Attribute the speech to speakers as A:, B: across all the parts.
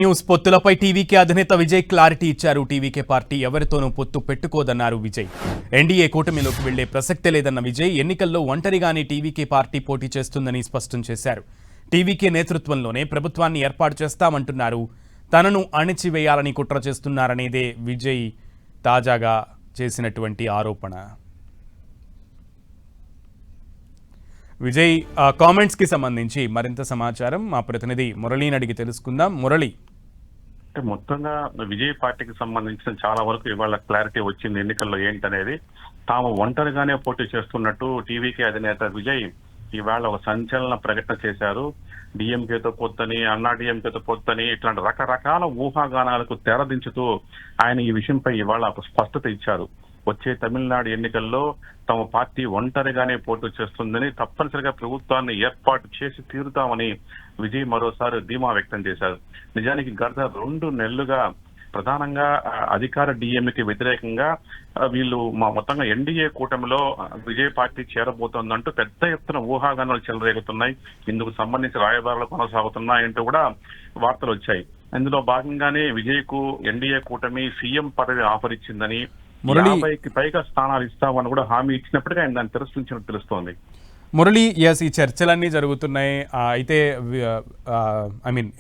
A: News పొత్తులపై TVK అధినేత Vijay clarity ఇచ్చారు. TVK party ఎవరితోనూ పొత్తు పెట్టుకోదన్నారు విజయ్. ఎన్డీఏ కూటమిలోకి వెళ్లే ప్రసక్తే లేదన్న విజయ్ ఎన్నికల్లో ఒంటరిగానే టీవీకే పార్టీ పోటీ చేస్తుందని స్పష్టం చేశారు. టీవీకే నేతృత్వంలోనే ప్రభుత్వాన్ని ఏర్పాటు చేస్తామంటున్నారు. తనను అణిచివేయాలని కుట్ర చేస్తున్నారనేదే విజయ్ తాజాగా చేసినటువంటి ఆరోపణ. విజయ్ కామెంట్స్ కి సంబంధించి మరింత సమాచారం మా ప్రతినిధి మురళీని అడిగి తెలుసుకుందాం. మురళి,
B: అంటే మొత్తంగా విజయ్ పార్టీకి సంబంధించిన చాలా వరకు ఇవాళ క్లారిటీ వచ్చింది ఎన్నికల్లో ఏంటనేది. తాము ఒంటరిగానే పోటీ చేస్తున్నట్టు టీవీకే అధినేత విజయ్ ఇవాళ ఒక సంచలన ప్రకటన చేశారు. డిఎంకేతో పొత్తని, అన్నా డిఎంకేతో పొత్తని, ఇట్లాంటి రకరకాల ఊహాగానాలకు తెరదించుతూ ఆయన ఈ విషయంపై ఇవాళ స్పష్టత ఇచ్చారు. వచ్చే తమిళనాడు ఎన్నికల్లో తమ పార్టీ ఒంటరిగానే పోటీ చేస్తుందని, తప్పనిసరిగా ప్రభుత్వాన్ని ఏర్పాటు చేసి తీరుతామని విజయ్ మరోసారి ధీమా వ్యక్తం చేశారు. నిజానికి గత 2 నెలలుగా ప్రధానంగా అధికార డిఎంకి వ్యతిరేకంగా వీళ్ళు మొత్తంగా ఎన్డీఏ కూటమిలో విజయ్ పార్టీ చేరబోతోందంటూ పెద్ద ఎత్తున ఊహాగానాలు చెలరేగుతున్నాయి. ఇందుకు సంబంధించి రాయబారాలు కొనసాగుతున్నాయంటూ కూడా వార్తలు వచ్చాయి. ఇందులో భాగంగానే విజయ్ కు ఎన్డీఏ కూటమి సీఎం పదవి ఆఫర్ ఇచ్చిందని, 50కి పైగా స్థానాలు ఇస్తామని కూడా హామీ ఇచ్చినప్పటికీ ఆయన దాన్ని తిరస్కరించినట్టు తెలుస్తోంది.
A: మురళి, ఈ చర్చలన్నీ జరుగుతున్నాయి. అయితే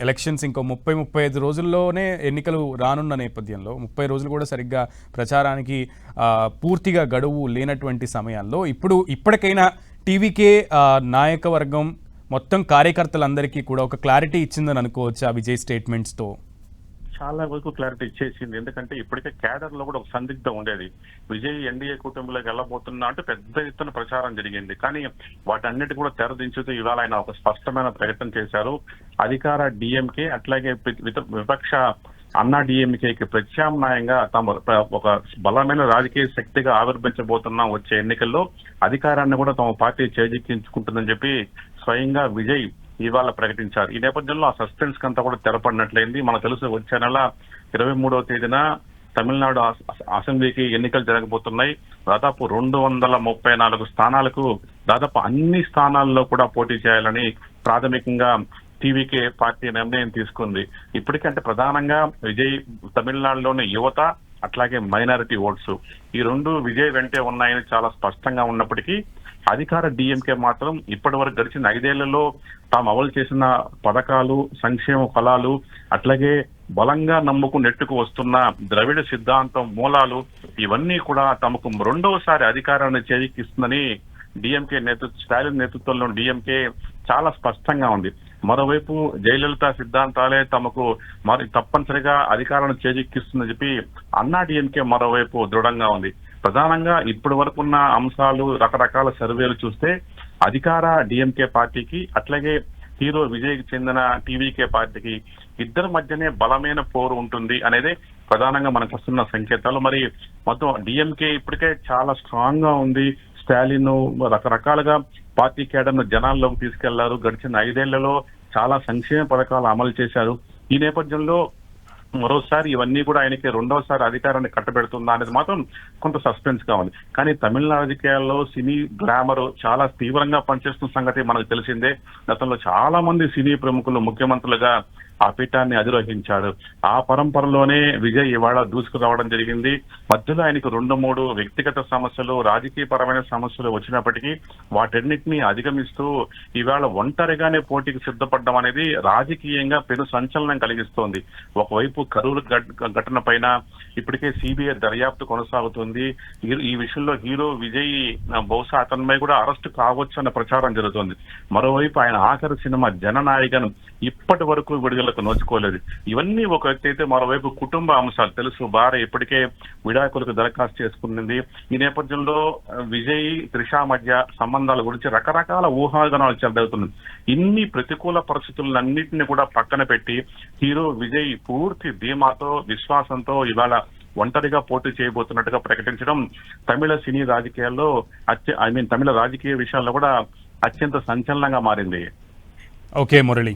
A: ఎలక్షన్స్ ఇంకో 30-35 రోజుల్లోనే ఎన్నికలు రానున్న నేపథ్యంలో 30 రోజులు కూడా సరిగ్గా ప్రచారానికి పూర్తిగా గడువు లేనటువంటి సమయాల్లో ఇప్పటికైనా టీవీకే నాయకవర్గం మొత్తం కార్యకర్తలందరికీ కూడా ఒక క్లారిటీ ఇచ్చిందని అనుకోవచ్చు ఆ విజయ్ స్టేట్మెంట్స్తో.
B: చాలా వరకు క్లారిటీ ఇచ్చేసింది. ఎందుకంటే ఇప్పటికే క్యాడర్ లో కూడా ఒక సందిగ్ధం ఉండేది. విజయ్ ఎన్డీఏ కూటమిలోకి వెళ్ళబోతున్నా అంటే పెద్ద ఎత్తున ప్రచారం జరిగింది. కానీ వాటన్నిటి కూడా తెరదించుతూ ఇవాళ ఆయన ఒక స్పష్టమైన ప్రకటన చేశారు. అధికార డిఎంకే అట్లాగే విపక్ష అన్నా డిఎంకేకి ప్రత్యామ్నాయంగా తాము ఒక బలమైన రాజకీయ శక్తిగా ఆవిర్భించబోతున్నాం. వచ్చే ఎన్నికల్లో అధికారాన్ని కూడా తమ పార్టీ చేజిక్కించుకుంటుందని చెప్పి స్వయంగా విజయ్ ఇవాళ ప్రకటించారు. ఈ నేపథ్యంలో ఆ సస్పెన్స్ కంతా కూడా తెరపడినట్లయింది. మనకు తెలుసు వచ్చే నెల 23వ తేదీన తమిళనాడు అసెంబ్లీకి ఎన్నికలు జరగబోతున్నాయి. దాదాపు 234 స్థానాలకు దాదాపు అన్ని స్థానాల్లో కూడా పోటీ చేయాలని ప్రాథమికంగా టీవీకే పార్టీ నిర్ణయం తీసుకుంది. ఇప్పటికంటే ప్రధానంగా విజయ్ తమిళనాడులోని యువత అట్లాగే మైనారిటీ ఓట్స్ ఈ 2 విజయ్ వెంటే ఉన్నాయని చాలా స్పష్టంగా ఉన్నప్పటికీ అధికార డిఎంకే మాత్రం ఇప్పటి వరకు గడిచిన 5 ఏళ్లలో తాము అమలు చేసిన పథకాలు, సంక్షేమ ఫలాలు, అట్లాగే బలంగా నమ్ముకు నెట్టుకు వస్తున్న ద్రవిడ సిద్ధాంతం మూలాలు ఇవన్నీ కూడా తమకు 2వసారి అధికారాన్ని చేజిక్కిస్తుందని డిఎంకే స్టాలిన్ నేతృత్వంలో డిఎంకే చాలా స్పష్టంగా ఉంది. మరోవైపు జయలలిత సిద్ధాంతాలే తమకు తప్పనిసరిగా అధికారాన్ని చేజిక్కిస్తుందని చెప్పి అన్నా డిఎంకే మరోవైపు దృఢంగా ఉంది. ప్రధానంగా ఇప్పటి వరకు ఉన్న అంశాలు, రకరకాల సర్వేలు చూస్తే అధికార డిఎంకే పార్టీకి అట్లాగే హీరో విజయ్కి చెందిన టీవీకే పార్టీకి ఇద్దరి మధ్యనే బలమైన పోరు ఉంటుంది అనేది ప్రధానంగా మనకు వస్తున్న సంకేతాలు. మరి మొత్తం డిఎంకే ఇప్పటికే చాలా స్ట్రాంగ్ గా ఉంది. స్టాలిన్ రకరకాలుగా పార్టీ కేడర్ను జనాల్లోకి తీసుకెళ్లారు. గడిచిన 5 ఏళ్లలో చాలా సంక్షేమ పథకాలు అమలు చేశారు. ఈ నేపథ్యంలో మరోసారి ఇవన్నీ కూడా ఆయనకి 2వసారి అధికారాన్ని కట్టబెడుతుందా అనేది మాత్రం కొంత సస్పెన్స్ గా ఉంది. కానీ తమిళ రాజకీయాల్లో సినీ గ్లామర్ చాలా తీవ్రంగా పనిచేస్తున్న సంగతి మనకు తెలిసిందే. గతంలో చాలా మంది సినీ ప్రముఖులు ముఖ్యమంత్రులుగా ఆ పీఠాన్ని అధిరోహించాడు. ఆ పరంపరలోనే విజయ్ ఇవాళ దూసుకురావడం జరిగింది. మధ్యలో ఆయనకు 2-3 వ్యక్తిగత సమస్యలు, రాజకీయ పరమైన సమస్యలు వచ్చినప్పటికీ వాటన్నిటినీ అధిగమిస్తూ ఇవాళ ఒంటరిగానే పోటీకి సిద్ధపడడం అనేది రాజకీయంగా పెను సంచలనం కలిగిస్తోంది. ఒకవైపు కరూరు ఘటన పైన ఇప్పటికే సిబిఐ దర్యాప్తు కొనసాగుతుంది. ఈ విషయంలో హీరో విజయ్ బహుశా అతనిపై కూడా అరెస్టు కావచ్చు అన్న ప్రచారం జరుగుతుంది. మరోవైపు ఆయన ఆఖరి సినిమా జననాయకను ఇప్పటి వరకు విడుదలకు నోచుకోలేదు. ఇవన్నీ ఒక వ్యక్తి అయితే మరోవైపు కుటుంబ అంశాలు తెలుసు. భార్య ఇప్పటికే విడాకులకు దరఖాస్తు చేసుకున్నది. ఈ నేపథ్యంలో విజయ్ త్రిష మధ్య సంబంధాల గురించి రకరకాల ఊహాగానాలు చెలరేగుతున్నాయి. ఇన్ని ప్రతికూల పరిస్థితులన్నింటినీ కూడా పక్కన పెట్టి హీరో విజయ్ పూర్తి ధీమాతో, విశ్వాసంతో ఇవాళ ఒంటరిగా పోటీ చేయబోతున్నట్టుగా ప్రకటించడం తమిళ సినీ రాజకీయాల్లో తమిళ రాజకీయ విషయాల్లో కూడా అత్యంత సంచలనంగా మారింది.
A: ఓకే మురళి.